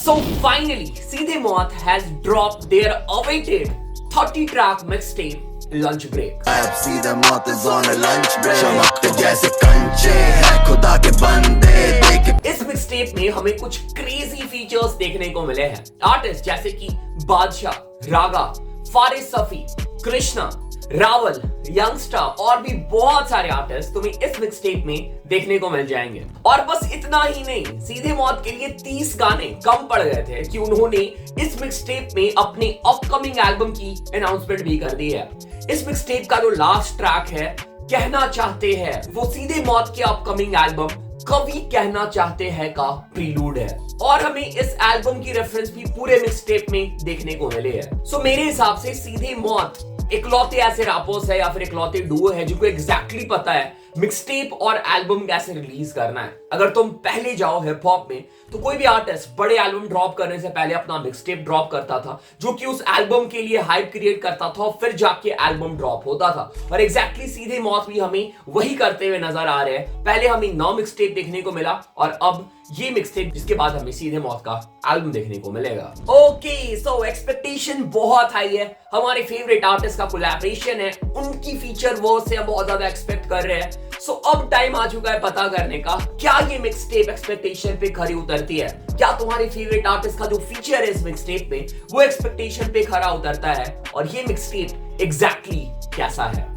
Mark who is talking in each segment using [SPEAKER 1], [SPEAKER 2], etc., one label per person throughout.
[SPEAKER 1] So finally, सीधे मौत has dropped their awaited 30-track mixtape Lunch Break.
[SPEAKER 2] सीधे मौत is on a lunch break. चमकते जैसे कंचे है खुदा के बंदे देख।
[SPEAKER 1] इस मिक्सटेप में हमें कुछ क्रेजी फीचर्स देखने को मिले हैं। आर्टिस्ट जैसे कि बादशाह, रागा, फारिस सफी, कृष्णा, रावल, यंगस्टर और भी बहुत सारे आर्टिस्ट तुम्हें इस मिक्सटेप में देखने को मिल जाएंगे। और बस इतना ही नहीं, सीधे मौत के लिए 30 गाने कम पड़ गए थे कि उन्होंने इस मिक्सटेप में अपने अपकमिंग एल्बम की अनाउंसमेंट भी कर दी है। इस मिक्सटेप का जो लास्ट ट्रैक है, कहना चाहते हैं, वो सीधे मौत के अपकमिंग एल्बम कभी कहना चाहते हैं का प्रीलूड है। और हमें इस एल्बम की रेफरेंस भी पूरे मिक्सटेप में देखने को मिले है। सो मेरे हिसाब से सीधे मौत इकलौते ऐसे रैपर्स है या फिर इकलौते डुओ है जिनको एग्जैक्टली पता है मिक्सटेप और एल्बम कैसे रिलीज करना है। अगर तुम पहले जाओ हिप हॉप में तो कोई भी आर्टिस्ट बड़े एल्बम ड्रॉप करने से पहले अपना मिक्सटेप ड्रॉप करता था, जो कि उस एल्बम के लिए हाइप क्रिएट करता था और फिर जाके एल्बम ड्रॉप होता था। और एग्जैक्टली सीधे मौत भी हमें वही करते हुए नजर आ रहे हैं। पहले हमें 9 मिक्सटेप देखने को मिला और अब ये मिक्सटेप जिसके बाद हमें सीधे मौत का एल्बम देखने को मिलेगा। ओके, सो एक्सपेक्टेशन बहुत हाई है। हमारे फेवरेट आर्टिस्ट का कोलैबोरेशन है, उनकी फीचर वर्स से हम बहुत ज्यादा एक्सपेक्ट कर रहे हैं। सो अब टाइम आ चुका है पता करने का, क्या ये मिक्सटेप एक्सपेक्टेशन पे खरी उतरती है? क्या तुम्हारे फेवरेट आर्टिस्ट का जो फीचर है इस मिक्सटेप में वो एक्सपेक्टेशन पे खरा उतरता है? और ये मिक्सटेप एग्जैक्टली कैसा है?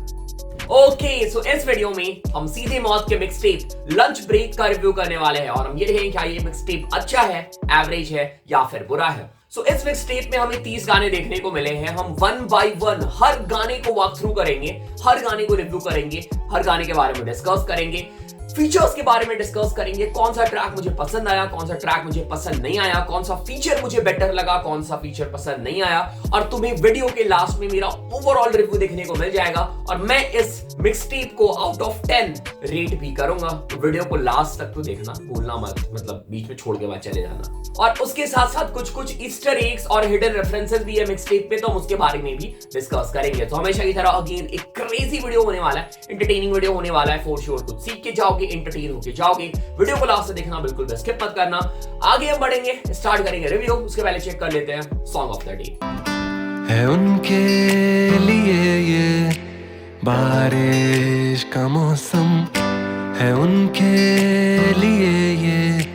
[SPEAKER 1] ओके, सो इस वीडियो में हम सीधे मौत के मिक्सटेप लंच ब्रेक का रिव्यू करने वाले हैं और हम ये देखेंगे क्या ये मिक्सटेप अच्छा है, एवरेज है या फिर बुरा है। सो इस मिक्सटेप में हमें 30 गाने देखने को मिले हैं। हम 1 बाय 1 हर गाने को वॉक थ्रू करेंगे, हर गाने को रिव्यू करेंगे, हर गाने के बारे में डिस्कस करेंगे, फीचर्स के बारे में डिस्कस करेंगे, कौन सा ट्रैक मुझे पसंद आया, कौन सा ट्रैक मुझे पसंद नहीं आया, कौन सा फीचर मुझे बेटर लगा, कौन सा फीचर पसंद नहीं आया। और तुम्हें वीडियो के लास्ट में मेरा ओवरऑल रिव्यू देखने को मिल जाएगा और मैं इस मिक्सटेप को आउट ऑफ 10 रेट भी करूंगा। तो वीडियो को लास्ट तक तो देखना भूलना मत, मतलब बीच में छोड़ के बाद चले जाना। और उसके साथ साथ कुछ ईस्टर एग्स और हिडन रेफरेंसेस भी है मिक्सटेप पे, तो हम उसके बारे में भी डिस्कस करेंगे। तो हमेशा की तरह अगेन एक क्रेजी वीडियो होने वाला है, एंटरटेनिंग वीडियो होने वाला है फॉर श्योर। कुछ सीख के जाओगे, एंटरटेन होके जाओगे। वीडियो को लास्ट से देखना बिल्कुल भी स्किप मत करना। आगे हम बढ़ेंगे, स्टार्ट करेंगे रिव्यू। उसके पहले चेक कर लेते हैं सॉन्ग ऑफ द डे
[SPEAKER 3] है उनके लिए ये बारिश का मौसम, है उनके लिए ये।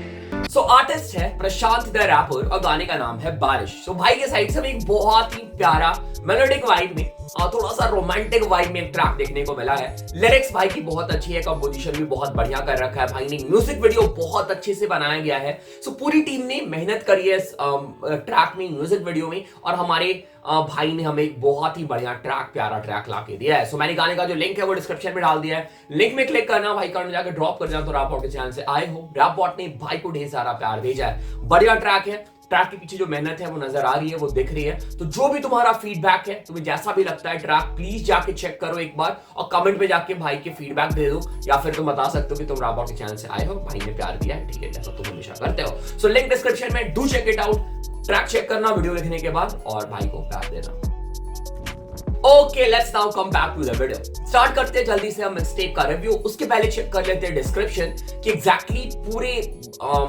[SPEAKER 1] सो आर्टिस्ट है प्रशांत द रैपर और गाने का नाम है बारिश। सो भाई के साइड से हमें एक बहुत ही प्यारा मेलोडिक वाइब में और थोड़ा सा रोमांटिक वाइब में एक ट्रैक देखने को मिला है। लिरिक्स भाई की बहुत अच्छी है, कंपोजिशन भी बहुत बढ़िया कर रखा है भाई ने, म्यूजिक वीडियो बहुत अच्छे से बनाया गया है। सो पूरी टीम ने मेहनत करी है इस ट्रैक में, म्यूजिक वीडियो में, और हमारे भाई ने हमें एक बहुत ही बढ़िया ट्रैक, प्यारा ट्रैक ला के दिया है। सो मैंने गाने का जो लिंक है वो डिस्क्रिप्शन में डाल दिया है, लिंक में क्लिक करना, भाई कार्ड में जाकर ड्रॉप कर जाना। तो रैपबॉट के चैनल से आए हो, रैपबॉट ने भाई को ढेर सारा प्यार भेजा है। बढ़िया ट्रैक है, ट्रैक के पीछे जो मेहनत है वो नजर आ रही है, वो दिख रही है। तो जो भी तुम्हारा फीडबैक है, तुम्हें जैसा भी लगता है ट्रैक, प्लीज जाके चेक करो एक बार और कमेंट में जाके भाई के फीडबैक दे दो, या फिर तुम बता सकते हो कि तुम रैपबॉट के चैनल से आए हो, भाई ने प्यार दिया है, ठीक है, जैसा तुम हमेशा करते हो। सो लिंक डिस्क्रिप्शन में, do check it out. Track check करना वीडियो देखने के बाद और भाई को प्यार देना। Okay, let's now come back to the video. Start करते हैं जल्दी से हम मिक्सटेप का रिव्यू। उसके पहले चेक कर लेते हैं डिस्क्रिप्शन कि एग्जैक्टली पूरे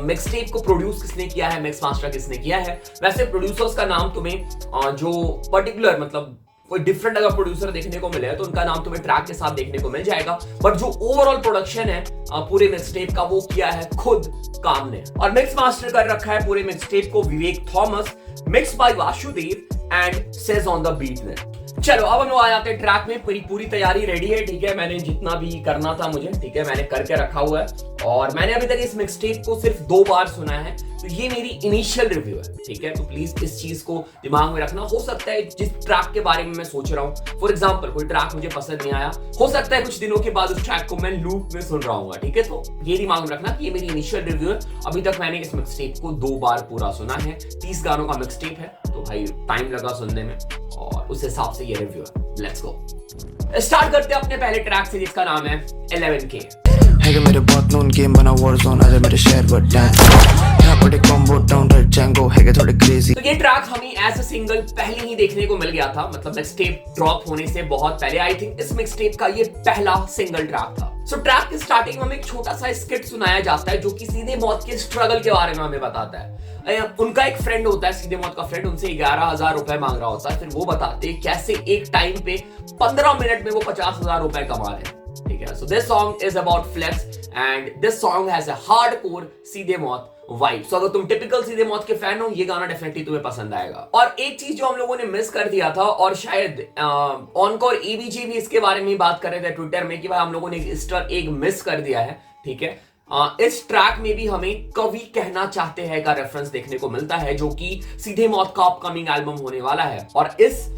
[SPEAKER 1] मिक्सटेप को प्रोड्यूस किसने किया है, मिक्स मास्टर किसने किया है। वैसे प्रोड्यूसर्स का नाम तुम्हें जो पर्टिकुलर मतलब कोई डिफरेंट अगर प्रोड्यूसर देखने को मिले तो उनका नाम तुम्हें ट्रैक के साथ देखने को मिल जाएगा, बट जो ओवरऑल प्रोडक्शन है पूरे मिक्सटेप का वो किया है खुद काम ने। और मिक्स मास्टर कर रखा है पूरे मिक्सटेप को Vivek Thomas, mix by Vasudev and sage on the beat ने। चलो अब हम लोग आ जाते हैं ट्रैक में। पूरी तैयारी रेडी है, ठीक है, मैंने जितना भी करना था मुझे, ठीक है, मैंने करके रखा हुआ है और मैंने अभी तक इस मिक्सटेप को सिर्फ 2 बार सुना है, तो ये मेरी इनिशियल रिव्यू है, ठीक है। तो प्लीज इस चीज को दिमाग में रखना। हो सकता है जिस ट्रैक के बारे में मैं सोच रहा हूँ, फॉर एग्जाम्पल कोई ट्रैक मुझे पसंद नहीं आया, हो सकता है कुछ दिनों के बाद उस ट्रैक को मैं लूप में सुन रहा हूँ, ठीक है। तो ये दिमाग में रखना कि ये मेरी इनिशियल रिव्यू है। अभी तक मैंने इस मिक्सटेप को 2 बार पूरा सुना है, 30 गानों का मिक्सटेप है, तो भाई टाइम लगा सुनने में और उस हिसाब से ये रिव्यू है। लेट्स गो, स्टार्ट करते हैं अपने पहले ट्रैक से जिसका नाम है 11K।
[SPEAKER 2] है कि मेरे बहुत नोन गेम बना वॉरज़ोन, आजा मेरे शहर बट डांस यहाँ पर कॉम्बो डाउन रेड जैंगो है कि थोड़े क्रेजी।
[SPEAKER 1] तो ये ट्रैक हमें एज अ सिंगल पहले ही देखने को मिल गया था, मतलब मिक्सटेप ड्रॉप होने से बहुत पहले। आई थिंक इस मिक्सटेप का ये पहला सिंगल ट्रैक था। सो ट्रैक की स्टार्टिंग में हमें एक छोटा सा स्किट सुनाया जाता है जो कि सीधे मौत के स्ट्रगल के बारे में हमें बताता है। उनका एक फ्रेंड होता है, सीधे मौत का फ्रेंड, उनसे 11,000 रुपए मांग रहा होता है। फिर वो बताते हैं कैसे एक टाइम पे 15 मिनट में वो 50,000 रुपए कमा रहे हैं। ठीक है, so this song is about flex and this song has a hardcore Seedhe Maut vibe. सो अगर तुम टिपिकल सीधे मौत के फैन हो, ये गाना डेफिनेटली तुम्हें पसंद आएगा। और एक चीज जो हम लोगों ने मिस कर दिया था, और शायद ऑनकोर एबीजी भी इसके बारे में बात कर रहे थे ट्विटर में कि भाई हम लोगों ने ईस्टर एग मिस कर दिया है। ठीक है, इस ट्रैक में भी हमें कवि कहना चाहते हैं का रेफरेंस देखने को मिलता है, जो कि सीधे मौत का अपकमिंग एल्बम होने वाला है। और इस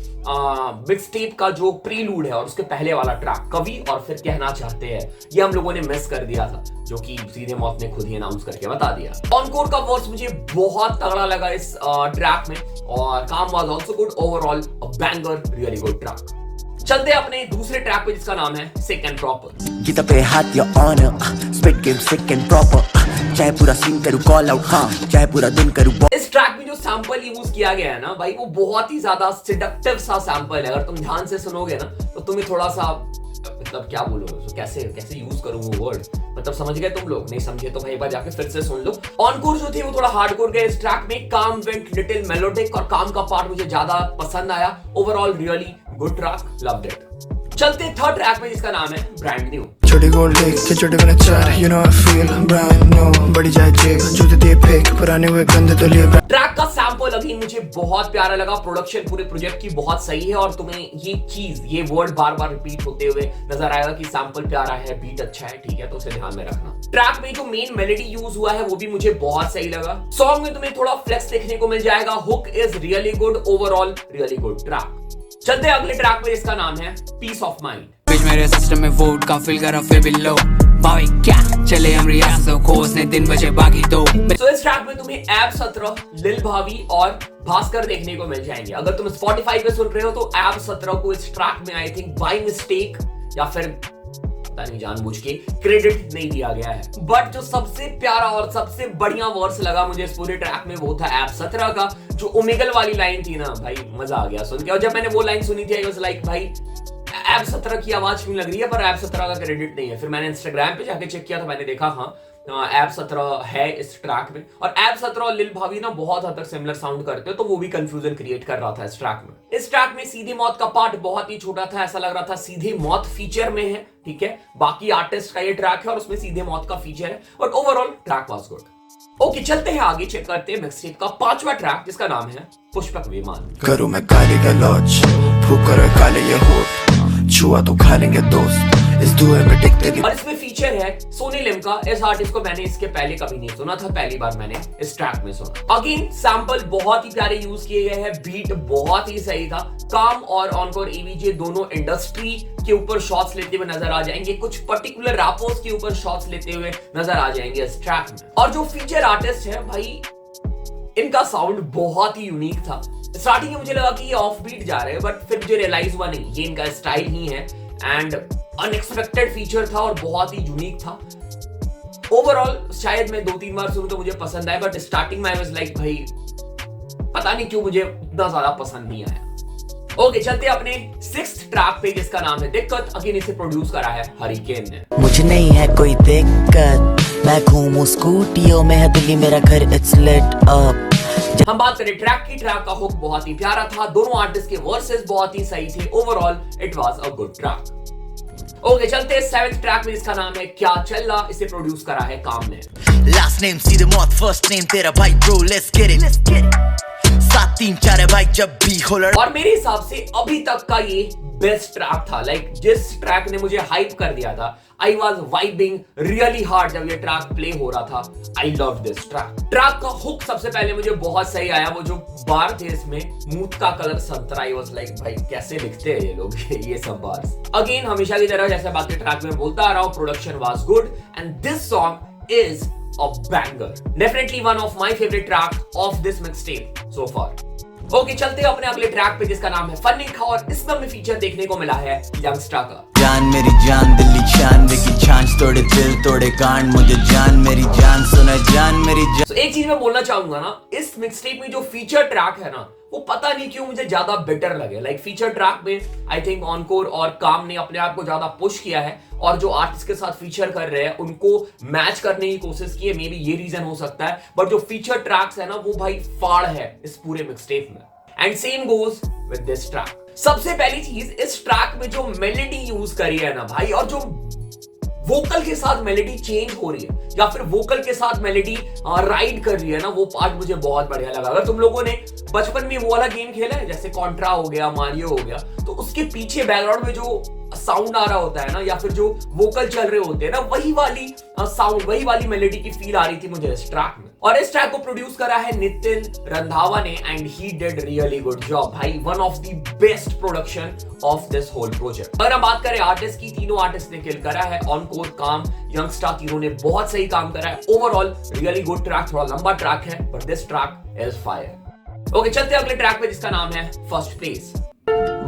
[SPEAKER 1] मिक्सटेप का जो प्रीलूड है और उसके पहले वाला ट्रैक कवि और फिर कहना चाहते हैं, ये हम लोगों ने मिस कर दिया था, जो कि सीधे मौत ने खुद ही अनाउंस करके बता दिया। ऑनकोर का वर्स मुझे बहुत तगड़ा लगा इस ट्रैक में, और काम was also good, overall a banger, really good track. चलते अपने दूसरे ट्रैक पे जिसका नाम है सिक एंड प्रॉपर।
[SPEAKER 4] गीता पे हाथ your honour, spit game sick and proper, चाहे पूरा सीन करूं कॉल आउट, हाँ चाहे पूरा दिन करूं।
[SPEAKER 1] इस ट्रैक में जो सैंपल यूज किया गया है ना भाई, वो बहुत ही ज्यादा सिडक्टिव सा सैंपल है। अगर तुम ध्यान से सुनोगे ना तो तुम्हें थोड़ा सा, मतलब क्या बोलो, कैसे यूज करूं वो वर्ड, मतलब समझ गए तुम लोग? नहीं समझे तो भाई एक बार जाके फिर से सुन लो। ऑनकोर जो थे वो थोड़ा हार्डकोर गए इस ट्रैक में। काम वेंट लिटिल मेलोडिक, और काम का पार्ट मुझे ज्यादा पसंद आया। Overall really good track, loved it. चलते थर्ड ट्रैक में जिसका नाम है ब्रांड न्यू।
[SPEAKER 2] छोटी गोल्ड लेक के छोटे बने चार, you know I feel brand new, बड़ी जाए जेब जूते दिए फेंक, पुराने हुए गंदे तो लिए।
[SPEAKER 1] ट्रैक का सैंपल अभी मुझे बहुत प्यारा लगा, प्रोडक्शन पूरे प्रोजेक्ट की बहुत सही है, और तुम्हें ये चीज, ये वर्ड बार बार रिपीट होते हुए नजर आएगा कि सैंपल प्यारा है, बीट अच्छा है। ठीक है, तो उसे ध्यान में रखना। ट्रैक में जो मेन मेलोडी यूज हुआ है वो भी मुझे बहुत सही लगा। सॉन्ग में तुम्हें थोड़ा फ्लेक्स देखने को मिल जाएगा। Hook is really good, overall really good track. चलते अगले ट्रैक में, इसका नाम है पीस ऑफ माइंड।
[SPEAKER 5] बीच मेरे सिस्टम में वोट का फिल करा फिर भी लो, भाई क्या चले हम रियासत कोस ने दिन बजे बाकी दो।
[SPEAKER 1] तो इस ट्रैक में तुम्हें ऐप 17, लिल भावी और भास्कर देखने को मिल जाएंगे। अगर तुम स्पॉटिफाई पे सुन रहे हो तो ऐप 17 को इस ट्रैक में आई थिंक बाय मिस्टेक या फिर पता नहीं जानबूझ के क्रेडिट नहीं दिया गया है। बट जो सबसे प्यारा और सबसे बढ़िया वर्स लगा मुझे इस पूरे ट्रैक में वो था ऐप 17 का, जो ओमेगल वाली लाइन थी ना भाई, मजा आ गया सुन के। और जब मैंने वो लाइन सुनी थी आई वाज लाइक भाई ऐप 17 की आवाज क्यों लग रही है, पर ऐप 17 का क्रेडिट नहीं है। फिर मैंने इंस्टाग्राम पे जाके चेक किया तो मैंने देखा हाँ ऐप 17 है इस ट्रैक में। और ऐप 17 और लिल भावी ना बहुत हद तक सिमिलर साउंड करते हो, तो वो भी कंफ्यूजन क्रिएट कर रहा था इस ट्रैक में। इस ट्रैक में सीधे मौत का पार्ट बहुत ही छोटा था, ऐसा लग रहा था सीधे मौत फीचर में है। ठीक है, बाकी आर्टिस्ट का ये ट्रैक है और उसमें सीधे मौत का फीचर है, but overall track was good. Okay, चलते हैं आगे, चेक करते हैं मिक्सटेप का 5वां ट्रैक जिसका नाम है पुष्पक विमान।
[SPEAKER 2] करूँ मैं काली का लॉज, फूक कर काले ये होठ, छुआ तो खा लेंगे दोस्त, इस धुएं में टिकते नहीं।
[SPEAKER 1] और इसमें फीचर है सोनी लिम्का। इस आर्टिस्ट को मैंने इसके पहले कभी नहीं सुना था, पहली बार मैंने इस ट्रैक में सुना। अगेन सैंपल बहुत ही प्यारे यूज किए गए हैं, बीट बहुत ही सही था। काम और ऑनकोर एवीजे दोनों इंडस्ट्री के ऊपर शॉट्स लेते हुए नजर आ जाएंगे, कुछ पर्टिकुलर रैपर्स के ऊपर शॉट्स लेते हुए नजर आ जाएंगे इस ट्रैक में। और जो फीचर आर्टिस्ट है भाई, इनका साउंड बहुत ही यूनिक था। स्टार्टिंग में मुझे लगा कि ये ऑफ बीट जा रहे हैं, बट फिर मुझे रियलाइज हुआ नहीं, ये इनका स्टाइल ही है एंड अनएक्सपेक्टेड फीचर था और बहुत ही यूनिक था। ओवरऑल शायद मैं 2-3 बार सुनूं तो मुझे पसंद आया, बट स्टार्टिंग में आई वाज लाइक भाई पता नहीं क्यों मुझे उतना ज्यादा पसंद नहीं आया। ओके, चलते अपने 6th ट्रैक पे जिसका नाम है दिक्कत। अगेन इसे प्रोड्यूस करा है हरिकेन ने।
[SPEAKER 4] मुझे नहीं है कोई दिक्कत, मैं घूमूं स्कूटियों में है दिल्ली मेरा घर, इट्स लिट अप।
[SPEAKER 1] हम बात करें ट्रैक की, ट्रैक का हुक बहुत ही प्यारा था, दोनों आर्टिस्ट के वर्सेस बहुत ही सही थे। Overall it was a good track. Okay, चलते हैं 7th ट्रैक में जिसका नाम है क्या चल्ला। इसे प्रोड्यूस करा है काम ने।
[SPEAKER 4] लास्ट नेम सीधे मौत, फर्स्ट नेम तेरा भाई, ब्रो लेट्स गेट इट, 7-3-4 है भाई जब भी हो लड़।
[SPEAKER 1] और मेरे हिसाब से अभी तक का ये बेस्ट ट्रैक था। लाइक जिस ट्रैक ने मुझे हाइप कर दिया था, I was vibing really hard जब ये ट्रैक प्ले हो रहा था। I love this track. Track का हुक सबसे पहले मुझे बहुत सही आया, वो जो बार थे इसमें, मूत का कलर संतरा, आई वाज लाइक भाई कैसे लिखते हैं ये लोग ये सब बार्स। अगेन हमेशा की तरह जैसे बाकी ट्रैक में बोलता आ रहा हूं, production was good and this song is a banger, definitely one of my favorite tracks of this mixtape so far. Okay, चलते हैं अपने अगले ट्रैक पे जिसका नाम है फन्नी खा, और इसमें हमें फीचर देखने को मिला है यंगस्टा का।
[SPEAKER 4] जान मेरी जान, दिल्ली छानवे की छाछ तोड़े दिल तोड़े कान, मुझे जान मेरी जान सुना जान मेरी जान।
[SPEAKER 1] So, एक चीज मैं बोलना चाहूंगा ना, इस मिक्सटेप में जो फीचर ट्रैक है ना, वो पता नहीं क्यों मुझे ज्यादा बेटर लगे। लाइक फीचर ट्रैक में आई थिंक ऑनकोर और काम ने अपने आप को ज्यादा पुश किया है, और जो आर्टिस्ट के साथ फीचर कर रहे हैं उनको मैच करने की कोशिश की है। मे बी ये रीजन हो सकता है, बट जो फीचर ट्रैक्स है ना, वो भाई फाड़ है इस पूरे मिक्सटेप में। And same goes with this track. सबसे पहली चीज, इस ट्रैक में जो मेलोडी यूज करी है ना भाई, और जो वोकल के साथ मेलोडी चेंज हो रही है या फिर वोकल के साथ मेलोडी राइड कर रही है ना, वो पार्ट मुझे बहुत बढ़िया लगा। अगर तुम लोगों ने बचपन में वो वाला गेम खेला है जैसे कॉन्ट्रा हो गया, मारियो हो गया, तो उसके पीछे बैकग्राउंड में जो साउंड आ रहा होता है ना, या फिर जो वोकल चल रहे होते हैं ना, वही वाली साउंड, वही वाली मेलोडी की फील आ रही थी मुझे इस ट्रैक में। और इस ट्रैक को प्रोड्यूस करा है नितिन रंधावा ने, and he did really good job भाई। One of the best production of this whole project. अगर हम बात करें आर्टिस्ट की, तीनों आर्टिस्ट ने किल करा है। ऑनकोर, काम, यंगस्टार, तीनों ने बहुत सही काम करा है। Overall really good track. थोड़ा लंबा ट्रैक है, but this track is fire. Okay, चलते हैं अगले ट्रैक पे जिसका नाम है फर्स्ट प्लेस।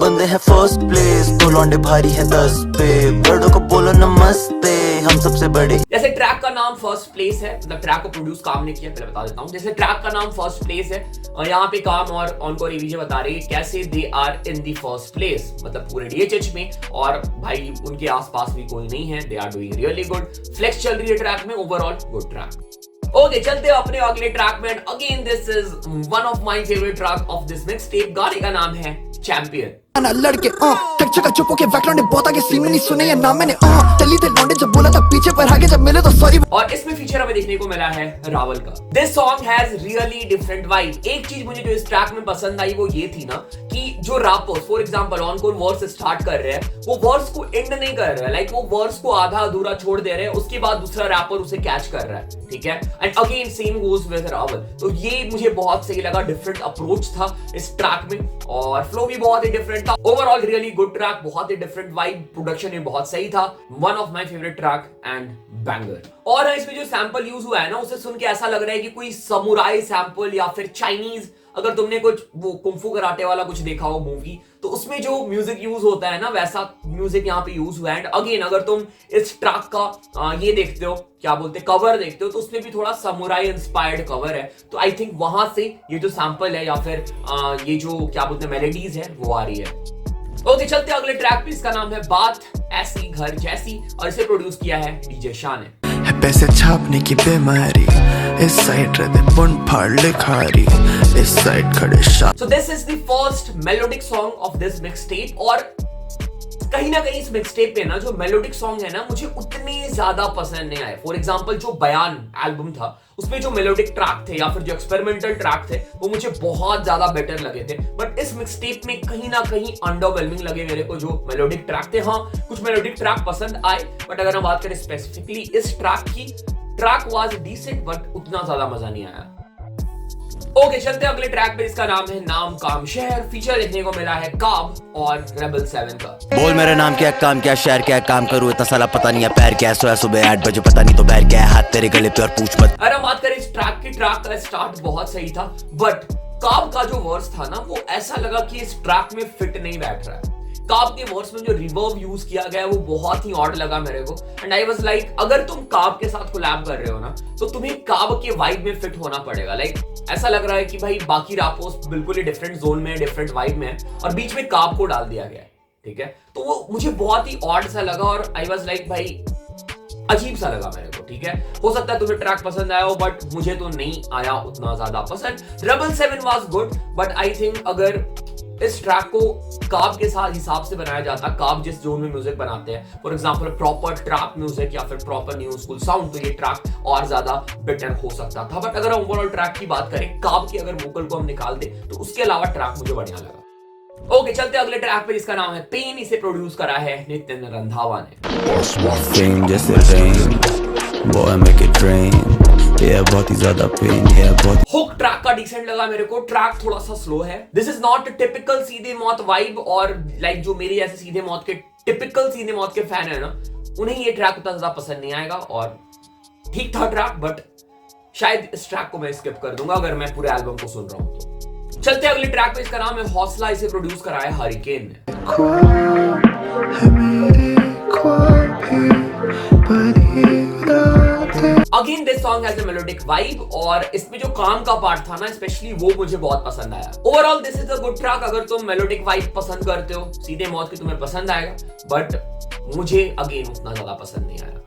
[SPEAKER 4] बंदे हैं फर्स्ट प्लेस, दो लौंडे भारी है 10 पे, बड़ों को बोलो नमस्ते, हम सबसे बड़े।
[SPEAKER 1] जैसे ट्रैक का नाम फर्स्ट प्लेस है, मतलब ट्रैक को प्रोड्यूस काम ने किया, पहले बता देता हूं। जैसे ट्रैक का नाम फर्स्ट प्लेस है, और यहाँ पे काम और ऑनकोर एवीजे बता रही है कैसे they are in the first place, मतलब पूरे डीएचएच में, और भाई उनके आसपास भी कोई नहीं है। They are doing really good. Flex चल रही है ट्रैक में, ओवरऑल गुड ट्रैक। ओके, चलते हैं अपने अगले ट्रैक में। Again this is one of my favourite track of this mixtape. गाने का नाम है चैंपियन।
[SPEAKER 2] लड़के चक चुप होके बैकग्राउंड में बहुत आगे सीन में नहीं सुने ये नाम मैंने चली थे लौंडे जब बोला था पीछे पर आगे जब मिले तो सॉरी।
[SPEAKER 1] और इसमें फीचर हमें देखने को मिला है रावल का। This song has really different vibe. एक चीज मुझे जो इस ट्रैक में पसंद आई वो ये थी ना कि जो rappers for example encore verse start कर रहे हैं, वो वर्स को एंड नहीं कर रहे हैं, लाइक वो वर्स को आधा अधूरा छोड़ दे रहे हैं, उसके बाद दूसरा रैपर उसे कैच कर रहा है, ठीक है। And again same goes with Rawal. तो ये मुझे बहुत सही लगा, डिफरेंट अप्रोच था इस ट्रैक में, और फ्लो भी बहुत ही डिफरेंट था। ओवरऑल रियली गुड ट्रैक, बहुत ही डिफरेंट वाइब, प्रोडक्शन भी बहुत सही था। One of my favourite track and banger. और इसमें जो सैंपल यूज हुआ है ना, उसे सुन के ऐसा लग रहा है कि कोई समुराई सैंपल या फिर चाइनीज, अगर तुमने कुछ वो कुंफू कराटे वाला कुछ देखा हो मूवी, तो उसमें जो म्यूजिक यूज होता है ना, वैसा म्यूजिक यहाँ पे यूज हुआ है। एंड अगेन अगर तुम इस ट्रैक का ये देखते हो, क्या बोलते हैं, कवर देखते हो, तो उसमें भी थोड़ा समुराई इंस्पायर्ड कवर है। तो आई थिंक वहां से ये जो सैंपल है या फिर ये जो क्या बोलते हैं मेलोडीज है वो आ रही है। ओके, चलते हैं अगले ट्रैक पे। इसका नाम है बात ऐसी घर जैसी, और इसे प्रोड्यूस किया है डीजे शाह ने।
[SPEAKER 2] पैसे छापने की बीमारी, इस साइड रहते बुन फाड़ लिखारी, इस साइड खड़े Shah.
[SPEAKER 1] So this is the first melodic song of this mixtape, और कहीं ना कहीं इस मिक्सटेप पे ना जो मेलोडिक सॉन्ग है ना, मुझे उतने ज्यादा पसंद नहीं आए। फॉर एग्जांपल जो बयान एल्बम था, उसमें जो मेलोडिक ट्रैक थे या फिर जो एक्सपेरिमेंटल ट्रैक थे, वो मुझे बहुत ज्यादा बेटर लगे थे। बट इस मिक्सटेप में कहीं ना कहीं अंडरवेलमिंग लगे मेरे को जो मेलोडिक ट्रैक थे। हाँ, कुछ मेलोडिक ट्रैक पसंद आए, बट अगर हम बात करें स्पेसिफिकली इस ट्रैक की, ट्रैक वाज डिसेंट, बट उतना ज्यादा मजा नहीं आया। ओके, चलते हैं अगले ट्रैक पे। इसका नाम है नाम काम शहर। फीचर देखने को मिला है काब और रेबल 7 का।
[SPEAKER 4] बोल मेरा नाम क्या, काम क्या, शहर क्या, काम करूँ इतना साला पता नहीं है, पैर क्या, सोया सुबह 8 बजे पता नहीं तो बैर क्या है, हाथ तेरे गले पे और पूछ मत।
[SPEAKER 1] अरे हम बात करें इस ट्रैक की, ट्रैक का स्टार्ट बहुत सही था, बट काब का जो वर्स था ना, वो ऐसा लगा कि इस ट्रैक में फिट नहीं बैठ रहा है। काब के वर्स में जो रिवर्ब यूज किया गया है वो बहुत ही ऑड लगा मेरे को। एंड आई वाज लाइक, अगर तुम काब के साथ कोलैब कर रहे हो ना, तो तुम्हें काब के वाइब में फिट होना पड़ेगा। लाइक ऐसा लग रहा है कि भाई बाकी रैपर्स बिल्कुल ही डिफरेंट जोन में, डिफरेंट वाइब में है, और बीच में काब को डाल दिया गया है, ठीक है। तो वो मुझे बहुत ही ऑड सा लगा, और आई वाज लाइक भाई अजीब सा लगा मेरे को, ठीक है। हो सकता है तुम्हें ट्रैक पसंद आया हो, बट मुझे तो नहीं आया उतना ज्यादा पसंद। Rebel 7 was good, but I think अगर इस ट्रैक को काब के साथ हिसाब से बनाया जाता, काब जिस जोन में म्यूजिक बनाते हैं, for example proper trap music या फिर प्रॉपर न्यू स्कूल साउंड, तो ये ट्रैक और ज्यादा बेटर हो सकता था। बट अगर हम ओवरऑल ट्रैक की बात करें, काब की अगर वोकल को हम निकाल दे, तो उसके अलावा ट्रैक मुझे बढ़िया लगा। ओके, चलते अगले ट्रैक पे जिसका नाम है पेन। इसे प्रोड्यूस करा है नितिन रंधावा ने।
[SPEAKER 4] बहुत ही ज्यादा पेन है, बहुत।
[SPEAKER 1] हुक ट्रैक का डिसेंट लगा मेरे को, ट्रैक थोड़ा सा स्लो है। दिस इज नॉट टिपिकल सीधे मौत वाइब, और लाइक जो मेरे जैसे सीधे मौत के टिपिकल सीधे मौत के फैन है ना, उन्हें ये ट्रैक उतना ज्यादा पसंद नहीं आएगा। और ठीक था ट्रैक, बट शायद इस ट्रैक को मैं स्किप कर दूंगा अगर मैं पूरे एल्बम को सुन रहा हूं तो। चलते अगले ट्रैक पे। इसका नाम है हौसला। इसे प्रोड्यूस करा है हरिकेन ने। Again this song has a melodic vibe और इसमें जो काम का पार्ट था ना स्पेशली वो मुझे बहुत पसंद आया। Overall this is a good track. अगर तुम मेलोडिक वाइब पसंद करते हो सीधे मौत की तुम्हें पसंद आएगा, बट मुझे अगेन उतना ज्यादा पसंद नहीं आया।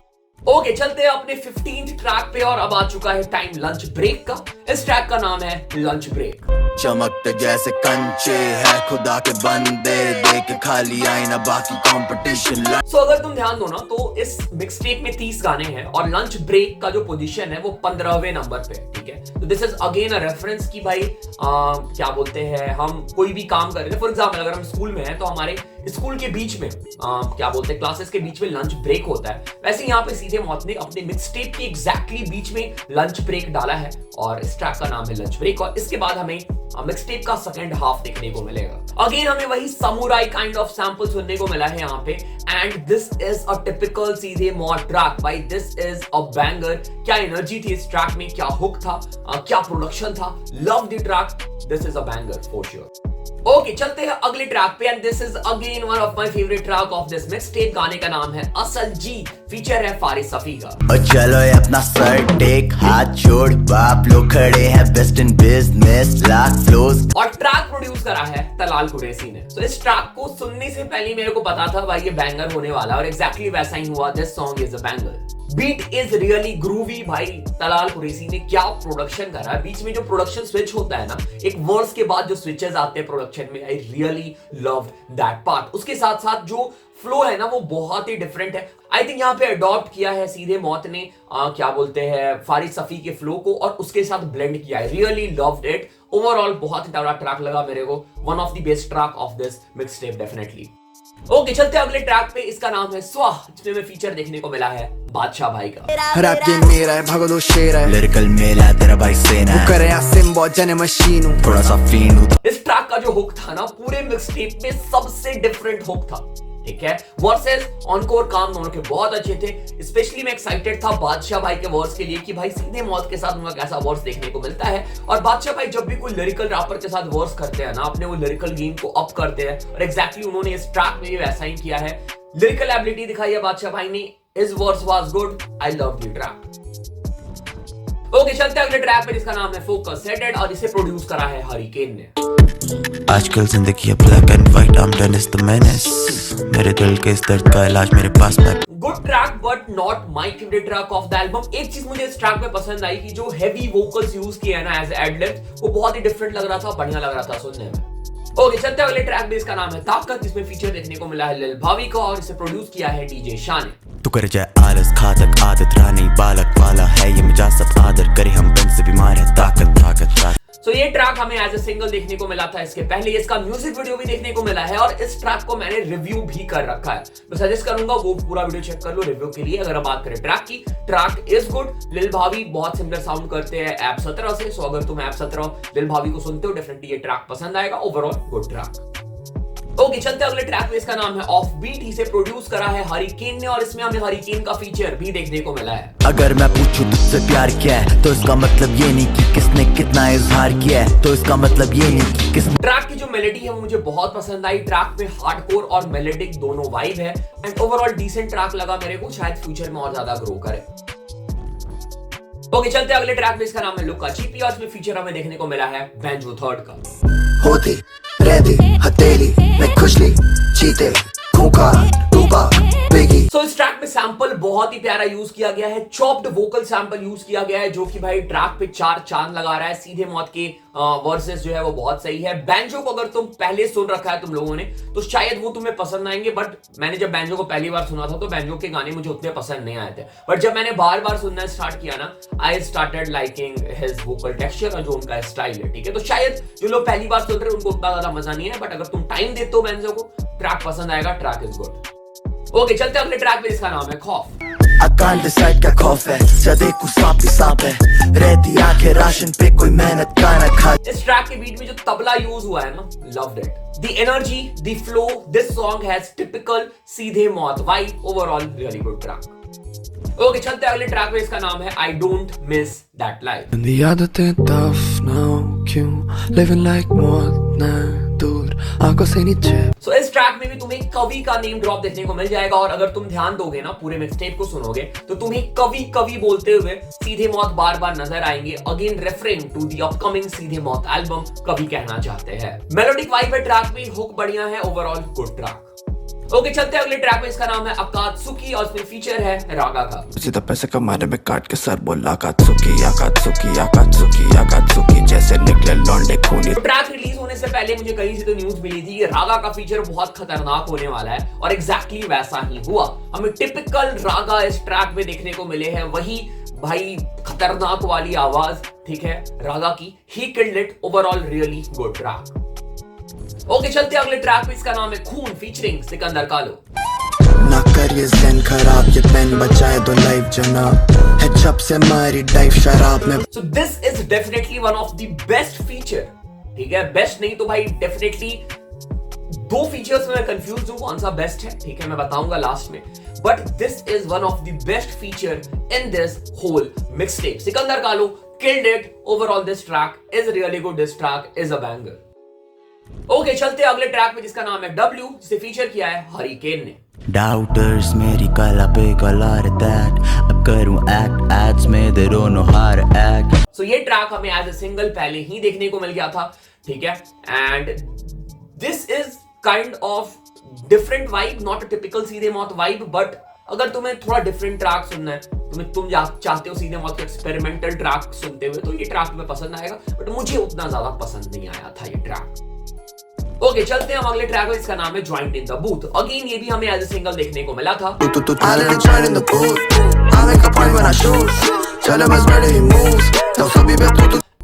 [SPEAKER 1] ओके, चलते हैं अपने 15th ट्रैक पे और अब आ चुका है टाइम लंच ब्रेक का। इस ट्रैक का नाम है लंच ब्रेक।
[SPEAKER 4] चमकते जैसे कंचे है खुदा के बंदे, देख खाली आईना बाकी कंपटीशन।
[SPEAKER 1] सो अगर तुम ध्यान दो ना तो इस मिक्सटेप में 30 गाने हैं और लंच ब्रेक का जो पोजीशन है वो 15वें नंबर पे, ठीक है। तो this is again a reference कि भाई क्या बोलते हैं, हम कोई भी काम कर रहे हैं, फॉर एग्जांपल अगर हम स्कूल में हैं तो हमारे स्कूल के बीच में क्या बोलते हैं क्लासेस के बीच में लंच ब्रेक होता है, वैसे यहाँ पे सीधे मौत ने अपने मिक्सटेप के एग्जैक्टली बीच में लंच ब्रेक डाला है और इस ट्रैक का नाम है लंच ब्रेक। और इसके बाद हमें मिक्सटेप का सेकंड हाफ देखने को मिलेगा। अगेन हमें वही समुराई काइंड ऑफ सैंपल सुनने को मिला है यहाँ पे and this is a typical सीधे मौत ट्रैक। भाई दिस इज अ बैंगर। क्या एनर्जी थी इस ट्रैक में, क्या हुक था, क्या प्रोडक्शन था, love the track. This is a banger for sure. Okay, चलते हैं अगले ट्रैक पे and this is again one of my favourite track of this mixtape. गाने का नाम है असल जी, फीचर है फारिस सफी का।
[SPEAKER 4] और चलो अपना सर टेक, हाथ जोड़, बाप लोग खड़े हैं, best in business, lakh flows.
[SPEAKER 1] और ट्रैक प्रोड्यूस करा है तलाल कुरैशी ने। तो इस ट्रैक को सुनने से पहले मेरे को पता था भाई ये बैंगर होने वाला है और एग्जैक्टली वैसा ही हुआ। This song is a banger. Beat is really groovy. भाई तलाल कुरैशी ने क्या प्रोडक्शन करा है। बीच में जो प्रोडक्शन स्विच होता है ना, एक वर्ड्स के बाद जो स्विचेस आते हैं प्रोडक्शन में, I really loved that part. उसके साथ साथ जो फ्लो है ना वो बहुत ही डिफरेंट है। आई थिंक यहाँ पे अडॉप्ट किया है सीधे मौत ने क्या बोलते हैं फारिस सफी के फ्लो को और उसके साथ ब्लेंड किया है। Really loved it. ओवरऑल बहुत ही तगड़ा ट्रैक लगा मेरे को। One of the best track of this mixtape definitely. Okay, चलते हैं अगले ट्रैक पे। इसका नाम है स्वाह, जिसमें हमें फीचर देखने को मिला है बादशाह भाई का।
[SPEAKER 2] Rap game मेरा है, भागो दो शेर है,
[SPEAKER 4] लिरिकल मेला तेरा भाई सेना है,
[SPEAKER 2] करे सिम्बो जने मशीन हूँ,
[SPEAKER 4] थोड़ा सा फीन हूँ।
[SPEAKER 1] इस ट्रैक का जो हुक था ना पूरे मिक्सटेप में सबसे डिफरेंट हुक था, ठीक है। वर्सेस ऑनकोर काम दोनों के बहुत अच्छे थे। स्पेशली मैं एक्साइटेड था बादशाह भाई के वर्स के लिए कि भाई सीधे मौत के साथ उनका कैसा वर्स देखने को मिलता है। और बादशाह भाई जब भी कोई लिरिकल रैपर के साथ वर्स करते हैं ना, अपने वो लिरिकल गेम को अप करते हैं और एग्जैक्टली उन्होंने इस ट्रैक में भी वैसा ही किया है। लिरिकल एबिलिटी दिखाई है बादशाह भाई ने। His verse was good. I love the track. Okay, चलते हैं अगले ट्रैक पे जिसका नाम है फोकस हेडेड और इसे प्रोड्यूस करा है हरिकेन ने।
[SPEAKER 6] आजकल जिंदगी है black and white, I'm done is the menace। मेरे दिल के इस दर्द का इलाज मेरे पास है।
[SPEAKER 1] Good track but not my favourite track of the album. एक चीज मुझे इस ट्रैक में पसंद आई कि जो हेवी वोकल्स यूज किए हैं ना एज एड-लिब्स, वो बहुत ही डिफरेंट लग रहा था, बढ़िया लग रहा था सुनने में। ओके, चलते हैं अगले ट्रैक पे। इसका नाम है ताकत, जिसमें फीचर देखने को मिला है लिल भावी का और इसे प्रोड्यूस किया है डीजे शाह ने।
[SPEAKER 6] तू कर जाए आलस घातक आदत, रानी बालक वाला है ये मिजाज सब आदर करे, हम बंद से बीमार है, ताकत ताकत ताकत।
[SPEAKER 1] So, ये ट्रैक हमें एज ए सिंगल देखने को मिला था इसके पहले। इसका म्यूजिक वीडियो भी देखने को मिला है और इस ट्रैक को मैंने रिव्यू भी कर रखा है। मैं सजेस्ट करूंगा वो पूरा वीडियो चेक कर लो रिव्यू के लिए। अगर हम बात करें ट्रैक की, ट्रैक इज गुड। लिल भावी बहुत सिमिलर साउंड करते हैं ऐप 17 से। सो अगर तुम ऐप 17 लिल भावी को सुनते हो डेफिनेटली ये ट्रैक पसंद आएगा। Overall good track. ओके, चलते हैं अगले ट्रैक पे। इसका नाम है ऑफ बीट। इसे प्रोड्यूस करा है हरिकेन ने और इसमें हमें हरिकेन का फीचर भी देखने को मिला है।
[SPEAKER 4] अगर मैं पूछूं तुझसे प्यार क्या है तो इसका मतलब ये नहीं कि किसने कितना इजहार किया है, तो इसका मतलब ये नहीं कि किस।
[SPEAKER 1] ट्रैक की जो मेलोडी है वो मुझे बहुत पसंद आई। ट्रैक में हार्डकोर और मेलोडिक दोनों वाइब है एंड ओवरऑल डिसेंट ट्रैक लगा मेरे को। शायद फ्यूचर में और ज्यादा ग्रो करे। ओके, चलते हैं अगले ट्रैक पे। इसका नाम है लुका चीपी और इसमें फीचर हमें देखने को मिला है बैंजो थर्ड का।
[SPEAKER 2] होती रहती हथेली में खुशली चीते खूंखार टूपा बेगी।
[SPEAKER 1] सो इस ट्रैक में सैंपल बहुत ही प्यारा यूज किया गया है। चॉप्ड वोकल सैंपल यूज किया गया है जो कि भाई ट्रैक पे 4 चांद लगा रहा है। सीधे मौत के वर्सेस जो है वो बहुत सही है। बैंजो को अगर तुम पहले सुन रखा है तुम लोगों ने तो शायद वो तुम्हें पसंद आएंगे, बट मैंने जब बैंजो को पहली बार सुना था तो बैंजो के गाने मुझे उतने पसंद नहीं आए थे। बट जब मैंने बार बार सुनना स्टार्ट किया ना, I started liking his vocal texture और जो उनका स्टाइल है, ठीक है। तो शायद जो लोग पहली बार सुन रहे हैं उनको उतना ज्यादा मजा नहीं है, बट अगर तुम टाइम देते हो बैंजो को, ट्रैक पसंद आएगा। Track is good. ओके, चलते हैं अगले ट्रैक पे। इसका नाम है खौफ।
[SPEAKER 4] I can't decide क्या खौफ है, जब देखूं सांप ही सांप है, रहती आंखें राशन पे कोई मेहनत का ना खा।
[SPEAKER 1] इस ट्रैक के बीट में जो तबला यूज हुआ है ना, loved it. The energy, the flow, this song has typical सीधे Maut vibe. Overall really good track. Okay, चलते हैं अगले ट्रैक पे। इसका नाम है I don't miss that life.
[SPEAKER 2] The आदतें tough now क्यों living like मौत ना दूर आंखों से नीचे।
[SPEAKER 1] सो इस ट्रैक में में भी तुम्हें कवि का नेम ड्रॉप देखने को मिल जाएगा, और अगर तुम ध्यान दोगे ना, पूरे मिक्सटेप को सुनोगे, तो तुम्हें कवि कवि बोलते हुए सीधे मौत बार बार नजर आएंगे, again referring to the upcoming Seedhe Maut album कवि कहना चाहते हैं। मेलोडिक वाइब है ट्रैक में, हुक बढ़िया है, ओवरऑल गुड ट्रैक। ओके, चलते हैं अगले ट्रैक में। इसका नाम है अकात्सुकी और इसमें फीचर है रागा का।
[SPEAKER 2] सीधा पैसे कमाने में काट के सर बोला अकात्सुकी अकात्सुकी अकात्सुकी अकात्सुकी जैसे निकले लौंडे खूनी।
[SPEAKER 1] ट्रैक रिलीज होने से पहले मुझे कहीं से तो न्यूज मिली थी कि रागा का फीचर बहुत खतरनाक होने वाला है, और एग्जैक्टली वैसा ही हुआ। हमें टिपिकल रागा इस ट्रैक में देखने को मिले हैं, वही भाई खतरनाक वाली आवाज, ठीक है, रागा की। He killed it, overall really good track. Okay, चलते अगले ट्रैक पे। इसका नाम है खून फीचरिंग सिकंदर कालो।
[SPEAKER 2] ना कर ये ज़हन खराब, ये पेन बचाए दो लाइफ जनाब, है जब से मारी डाइव शराब में।
[SPEAKER 1] So this is definitely one of the best feature, ठीक है, बेस्ट नहीं तो भाई डेफिनेटली दो फीचर्स में मैं कंफ्यूज हूं कौन सा बेस्ट है, ठीक है, मैं बताऊंगा लास्ट में, but this is one of the best feature in this whole mixtape. Sikandar Kahlon killed it, overall this track is really good, this track is a banger. Okay, चलते अगले ट्रैक पे जिसका नाम है डब्ल्यू, जिसे फीचर किया है हरिकेन ने।
[SPEAKER 6] Doubters मेरी कला पे कला दैट, अब करूं एक्ट एड्स में they don't know how to act.
[SPEAKER 1] So ये ट्रैक हमें एज अ सिंगल पहले ही देखने को मिल गया था, ठीक है, and this is kind of different vibe, not a typical सीधे मौत वाइब, बट अगर तुम्हें थोड़ा डिफरेंट ट्रैक सुनना है, तुम चाहते हो सीधे मौत के एक्सपेरिमेंटल ट्रैक सुनते हुए, तो ये ट्रैक तुम्हें पसंद आएगा, बट मुझे उतना ज्यादा पसंद नहीं आया था ये ट्रैक। ओके, चलते हैं हम अगले ट्रैक में। इसका नाम है joint in the booth. Again ये भी हमें एज अ सिंगल देखने को मिला था।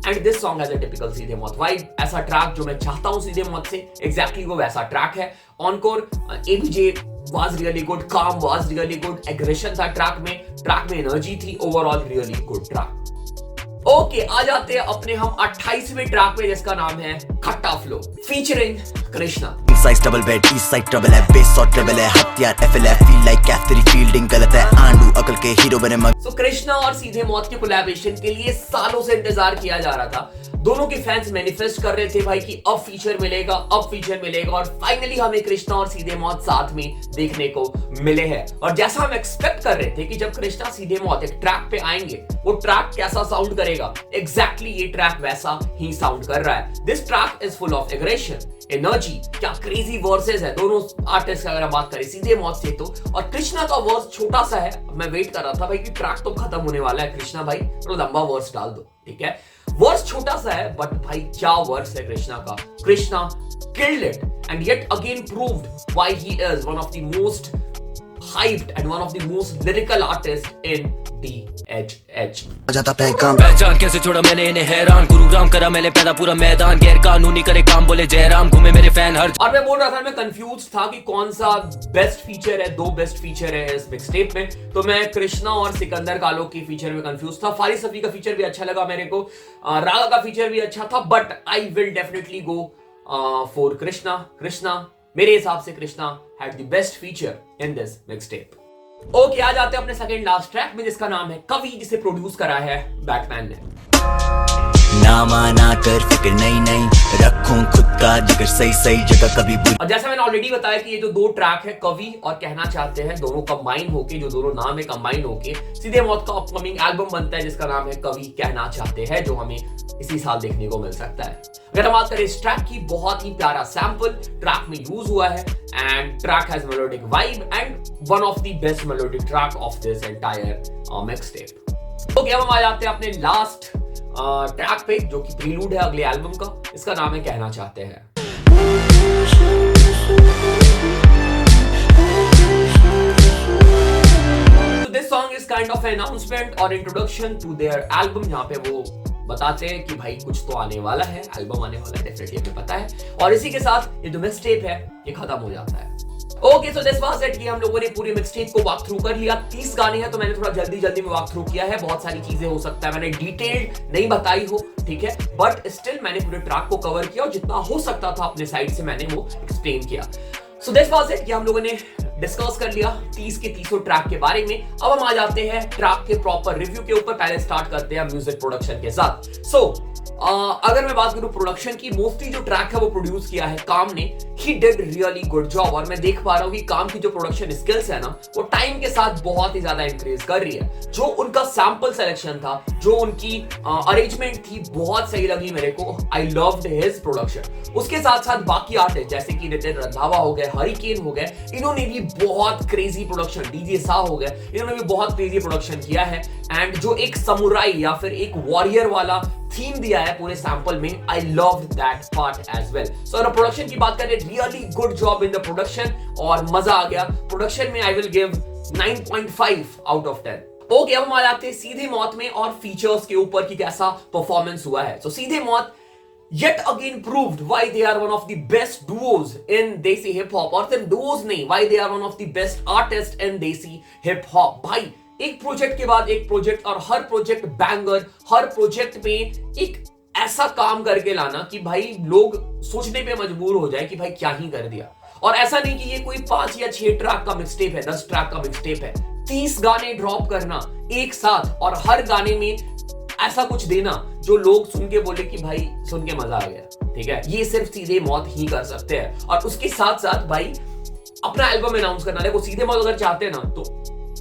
[SPEAKER 1] And this song has a typical सीधे मौत वाइब, ऐसा ट्रैक जो मैं चाहता हूं सीधे मौत से, एग्जैक्टली वो वैसा ट्रैक है। Encore ABJ was really good, काम वाज रियली गुड, एग्रेशन था ट्रैक में एनर्जी थी, overall really good track. Okay, आ जाते हैं अपने हम 28वें ट्रैक पे जिसका नाम है खट्टा flow featuring Krishna.
[SPEAKER 6] Size double bed east side trouble है, बेस और ट्रबल है, हथियार एफएलएफ फील लाइक कैफ, तेरी फील्डिंग गलत है, आंडू अकल के हीरो बने मग।
[SPEAKER 1] सो कृष्णा और सीधे मौत के कोलैबोरेशन के लिए सालों से इंतजार किया जा रहा था। दोनों के फैंस मैनिफेस्ट कर रहे थे भाई कि अब फीचर मिलेगा, और फाइनली हमें कृष्णा और सीधे मौत साथ में देखने को मिले हैं। और जैसा हम एक्सपेक्ट कर रहे थे कि जब कृष्णा सीधे मौत एक ट्रैक पे आएंगे, वो ट्रैक कैसा साउंड करेगा, एग्जैक्टली ये ट्रैक वैसा ही साउंड कर रहा है। This track is full of aggression, energy, क्या क्रेजी वर्सेस है दोनों आर्टिस्ट का अगर बात करें सीधे मौत से तो। और कृष्णा का वर्स छोटा सा है, मैं वेट कर रहा था भाई कि ट्रैक तो खत्म होने वाला है, कृष्णा भाई तो लंबा वर्स डाल दो, ठीक है। वर्स छोटा सा है, बट भाई क्या वर्स है कृष्णा का। Krishna killed it and yet again proved why he is one of the most hyped and one of the most lyrical artists in DHH.
[SPEAKER 3] पहचान कैसे छोड़ा मैंने इन्हें हैरान, गुरु राम करा मैंने पैदा पूरा मैदान, गैर कानूनी करे काम बोले जयराम, घूमे मेरे फैन हर।
[SPEAKER 1] और मैं बोल रहा था, मैं कंफ्यूज था कि कौन सा बेस्ट फीचर है, दो बेस्ट फीचर है इस मिक्सटेप में, तो मैं कृष्णा और सिकंदर कालो की फीचर में कंफ्यूज था। फारिस सफी का फीचर भी अच्छा लगा मेरे को, रागा का फीचर भी अच्छा था, but I will definitely go for Krishna. मेरे हिसाब से Krishna had the best feature in this mixtape. Okay, आ जाते हैं अपने सेकंड लास्ट ट्रैक में जिसका नाम है कवि, जिसे प्रोड्यूस करा है बैटमैन ने।
[SPEAKER 6] ना माना कर फिक्र नहीं रखूं खुद का जिगर सही जगह कभी बुरी।
[SPEAKER 1] और जैसा मैंने ऑलरेडी बताया कि ये जो दो ट्रैक है कवि और कहना चाहते हैं, दोनों कंबाइन होके, जो दोनों नाम है कंबाइन होके सीधे मौत का अपकमिंग एल्बम बनता है जिसका नाम है कवि कहना चाहते हैं, जो हमें इसी साल देखने को मिल सकता है। अगर हम बात करें इस ट्रैक की, बहुत ही प्यारा सैंपल ट्रैक में यूज हुआ है, and track has melodic vibe and one of the best melodic track of this entire mixtape. Okay, अब हम आ जाते हैं अपने लास्ट ट्रैक पे जो कि प्रीलूड है अगले एल्बम का। इसका नाम है कहना चाहते हैं। This song is kind of announcement और इंट्रोडक्शन टू देयर एल्बम, जहां पे वो बताते हैं कि भाई कुछ तो आने वाला है, एल्बम आने वाला है, डेफिनेटली हमें पता है। और इसी के साथ ये जो मिक्सटेप है ये खत्म हो जाता है। Okay, so this was it कि हम लोगों ने पूरी मिक्सटेप को वॉक थ्रू कर लिया। 30 गाने हैं तो मैंने थोड़ा जल्दी में वॉक थ्रू किया है। बहुत सारी चीजें हो सकता है मैंने डिटेल्ड नहीं बताई हो, ठीक है, बट स्टिल मैंने पूरे ट्रैक को कवर किया और जितना हो सकता था अपने साइड से मैंने वो एक्सप्लेन किया। सो दिस वाज इट कि हम लोगों ने डिस्कस कर लिया 30 के 30 ट्रैक के बारे में। अब हम आ जाते हैं ट्रैक के प्रॉपर रिव्यू के ऊपर। पहले स्टार्ट करते हैं म्यूजिक प्रोडक्शन के साथ। सो अगर मैं बात करूं प्रोडक्शन की, मोस्टली जो ट्रैक है वो प्रोड्यूस किया है काम ने, ही डिड रियली गुड जॉब। और मैं देख पा रहा हूं कि काम की जो प्रोडक्शन स्किल्स है ना, वो टाइम के साथ बहुत ही ज्यादा इंक्रीज कर रही है। जो उनका सैंपल सिलेक्शन था, जो उनकी अरेंजमेंट थी, बहुत सही लगी मेरे को। I loved his production. उसके साथ साथ बाकी आर्टिस्ट जैसे कि नितिन रंधावा हो गए, हरिकेन हो गए, इन्होंने भी बहुत क्रेजी प्रोडक्शन, डीजे सा हो गए, इन्होंने भी बहुत क्रेजी प्रोडक्शन किया है। एंड जो एक समुराई या फिर एक वॉरियर वाला थीम दिया है पूरे सैंपल में, I love that part as well. So अगर प्रोडक्शन की बात करें, really good job in the production और मजा आ गया। प्रोडक्शन में I will give 9.5 out of 10। Okay, अब हम आ जाते हैं सीधे मौत में और फीचर्स के ऊपर कि कैसा परफॉर्मेंस हुआ है। सो सीधे मौत yet again proved why they are one of the best duos in Desi hip hop, और सिर्फ duos नहीं, why they are one of the best artists in Desi hip hop। भाई एक प्रोजेक्ट के बाद एक प्रोजेक्ट, और हर प्रोजेक्ट बैंगर, हर project में एक ऐसा काम करके लाना कि भाई लोग सोचने पे मजबूर हो जाए कि भाई क्या ही कर दिया। और ऐसा नहीं कि ये कोई 5 या 6 ट्रैक का मिक्सटेप है, 10 ट्रैक का मिक्सटेप है, 30 गाने ड्रॉप करना एक साथ, और हर गाने में ऐसा कुछ देना जो लोग सुन के बोले कि भाई सुन के मजा आ गया। ठीक है, ये सिर्फ सीधे मौत ही कर सकते हैं। और उसके साथ साथ भाई अपना एल्बम अनाउंस करना। देखो सीधे मौत अगर चाहते हैं ना तो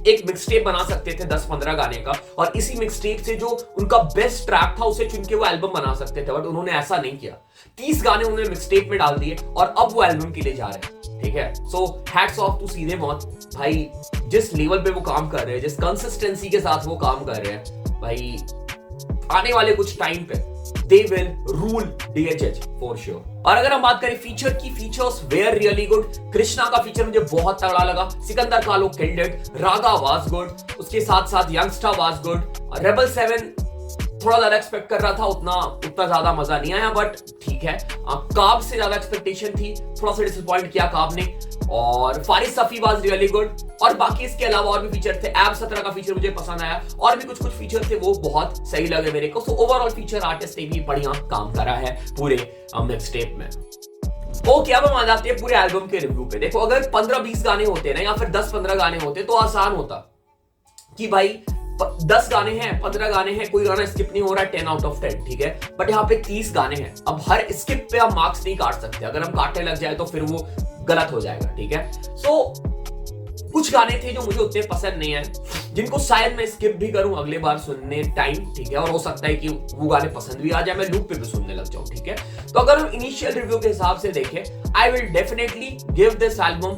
[SPEAKER 1] एक मिक्सटेप बना सकते थे 10-15 गाने का, और इसी मिक्सटेप से जो उनका बेस्ट ट्रैक था उसे चुन के वो एल्बम बना सकते थे, बट उन्होंने ऐसा नहीं किया। 30 गाने उन्होंने मिक्सटेप में डाल दिए और अब वो एल्बम के लिए जा रहे हैं। ठीक है, सो हैट्स ऑफ टू सीधे मौत भाई। जिस लेवल पे वो काम कर रहे हैं, जिस कंसिस्टेंसी के साथ वो काम कर रहे हैं भाई, आने वाले कुछ टाइम पे they will rule DHH for sure। और अगर हम बात करें फीचर की, features were really good. Krishna का फीचर मुझे बहुत तगड़ा लगा, Sikander Kahlon killed it, Raga was good, उसके साथ साथ यंगस्टर वाज गुड, रेबल 7 थोड़ा ज्यादा एक्सपेक्ट कर रहा था, उतना ज्यादा मजा नहीं आया, बट ठीक है। काब से ज्यादा एक्सपेक्टेशन थी, थोड़ा सा डिसअपॉइंट किया काब ने। और Faris Safi was really good, और बाकी इसके अलावा और भी फीचर थे। एब 17 का फीचर मुझे पसंद आया, और भी कुछ फीचर थे वो बहुत सही लगे मेरे को। सो ओवरऑल फीचर आर्टिस्ट ने भी बढ़िया काम करा है पूरे मिक्सटेप में। ओके, अब हम आ जाते हैं पूरे एल्बम के रिव्यू पे। देखो अगर 15-20 गाने होते ना, या फिर 10-15 गाने होते तो आसान होता कि भाई 10 गाने हैं, 15 गाने हैं, कोई गाना स्किप नहीं हो रहा है, 10 आउट ऑफ 10। ठीक है, बट यहाँ पे 30 गाने हैं। अब हर स्किप पे हम मार्क्स नहीं काट सकते, अगर हम काटने लग जाए तो फिर वो गलत हो जाएगा। ठीक है, सो कुछ गाने थे जो मुझे उतने पसंद नहीं है, जिनको शायद मैं स्किप भी करूं अगले बार सुनने टाइम। ठीक है, और हो सकता है कि वो गाने पसंद भी आ जाए, मैं लूप पे भी सुनने लग जाऊं। ठीक है, तो अगर हम इनिशियल रिव्यू के हिसाब से देखें, आई will definitely give this album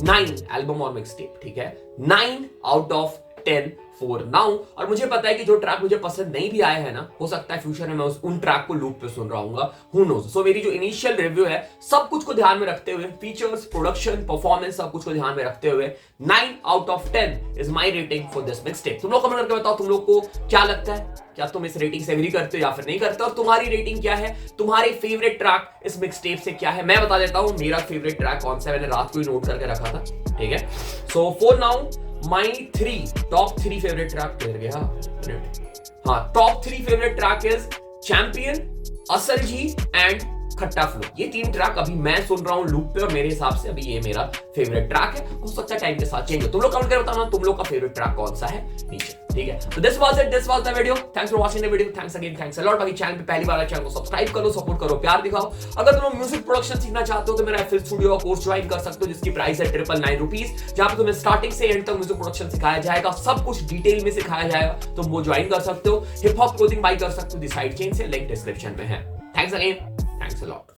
[SPEAKER 1] 9 album और मिक्सटेप। ठीक है, 9 आउट ऑफ 10 फॉर नाउ। और मुझे पता है कि जो ट्रैक मुझे पसंद नहीं भी आए हैं ना, हो सकता है फ्यूचर में मैं उन ट्रैक को लूप पे सुन रहा हूँ, हु नोज। सो मेरी जो इनिशियल रिव्यू है, सब कुछ को ध्यान में रखते हुए, फीचर्स, प्रोडक्शन, परफॉर्मेंस, सब कुछ को ध्यान में रखते हुए 9 out of 10 is my rating for this mixtape. तुम लोग कमेंट करके बताओ तुम लोग को क्या लगता है, क्या तुम इस रेटिंग से एग्री करते हो या फिर नहीं करते, और तुम्हारी रेटिंग क्या है, तुम्हारे फेवरेट ट्रैक इस मिक्सटेप से क्या है। मैं बता देता हूँ मेरा फेवरेट ट्रैक कौन सा है, मैंने रात को ही नोट करके रखा था। ठीक है, so for now my top 3 favourite track top 3 favourite track is champion, असल जी एंड खट्टा फ्लो। ये 3 ट्रैक अभी मैं सुन रहा हूँ लूप पे, और मेरे हिसाब से अभी ये मेरा फेवरेट ट्रैक है। हो सकता है टाइम के साथ चेंज हो। तुम लोग कमेंट करके बताना तुम लोग का फेवरेट ट्रैक कौन सा है नीचे। ठीक है, तो this was it, this was the video. Thanks for watching the video, thanks again, thanks a lot. बाकी चैनल पे पहली बार आए, चैनल को सब्सक्राइब करो, सपोर्ट करो, प्यार दिखाओ। अगर तुम म्यूजिक प्रोडक्शन सीखना चाहते हो तो मेरा FL स्टूडियो का कोर्स ज्वाइन कर सकते हो, जिसकी प्राइस है 999 रुपीज, जहां पे तुम्हें स्टार्टिंग से एंड तक म्यूजिक प्रोडक्शन सिखाया जाएगा, सब कुछ डिटेल में सिखाया जाएगा। तुम वो ज्वाइन कर सकते हो। हिप हॉप क्लोथिंग बाय कर सकते हो दी साइड चेन से, लिंक डिस्क्रिप्शन में है। Thanks again, thanks a lot.